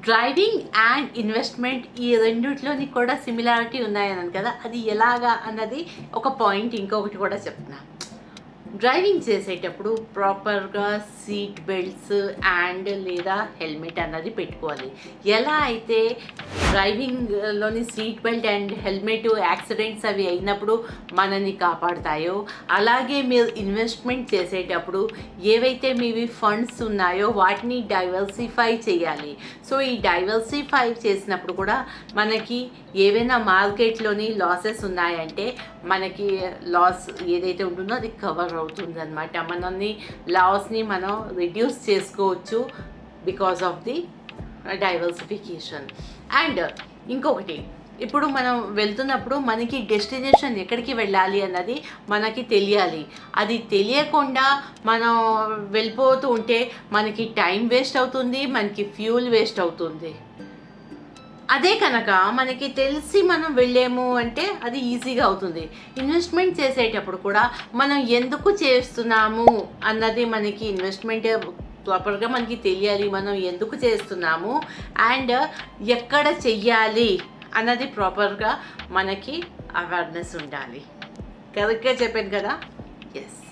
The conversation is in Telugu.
డ్రైవింగ్ అండ్ ఇన్వెస్ట్మెంట్ ఈ రెండిట్లోని కూడా సిమిలారిటీ ఉన్నాయన్నాను కదా, అది ఎలాగా అన్నది ఒక పాయింట్ ఇంకొకటి కూడా చెప్తున్నా. డ్రైవింగ్ చేసేటప్పుడు ప్రాపర్గా సీట్ బెల్ట్స్ అండ్ లేదా హెల్మెట్ అన్నది పెట్టుకోవాలి. ఎలా అయితే డ్రైవింగ్లోని seat belt and helmet accidents అవి అయినప్పుడు మనల్ని కాపాడుతాయో, అలాగే మీరు ఇన్వెస్ట్మెంట్ చేసేటప్పుడు ఏవైతే మీవి ఫండ్స్ ఉన్నాయో వాటిని డైవర్సిఫై చేయాలి. సో ఈ డైవర్సిఫై చేసినప్పుడు కూడా మనకి ఏవైనా మార్కెట్లోని లాసెస్ ఉన్నాయంటే మనకి లాస్ ఏదైతే ఉంటుందో అది కవర్ అవుతుంది అనమాట. మనల్ని లాస్ని మనం రిడ్యూస్ చేసుకోవచ్చు because of the diversification. And ఇంకొకటి, ఇప్పుడు మనం వెళ్తున్నప్పుడు మనకి డెస్టినేషన్ ఎక్కడికి వెళ్ళాలి అన్నది మనకి తెలియాలి. అది తెలియకుండా మనం వెళ్ళిపోతూ ఉంటే మనకి టైం వేస్ట్ అవుతుంది, మనకి ఫ్యూల్ వేస్ట్ అవుతుంది. అదే కనుక మనకి తెలిసి మనం వెళ్ళాము అంటే అది ఈజీగా అవుతుంది. ఇన్వెస్ట్మెంట్ చేసేటప్పుడు కూడా మనం ఎందుకు చేస్తున్నాము అన్నది మనకి ఇన్వెస్ట్మెంట్ ప్రాపర్గా మనకి తెలియాలి. మనం ఎందుకు చేస్తున్నాము అండ్ ఎక్కడ చెయ్యాలి అన్నది ప్రాపర్గా మనకి అవేర్నెస్ ఉండాలి. కరెక్ట్గా చెప్పాను కదా? ఎస్.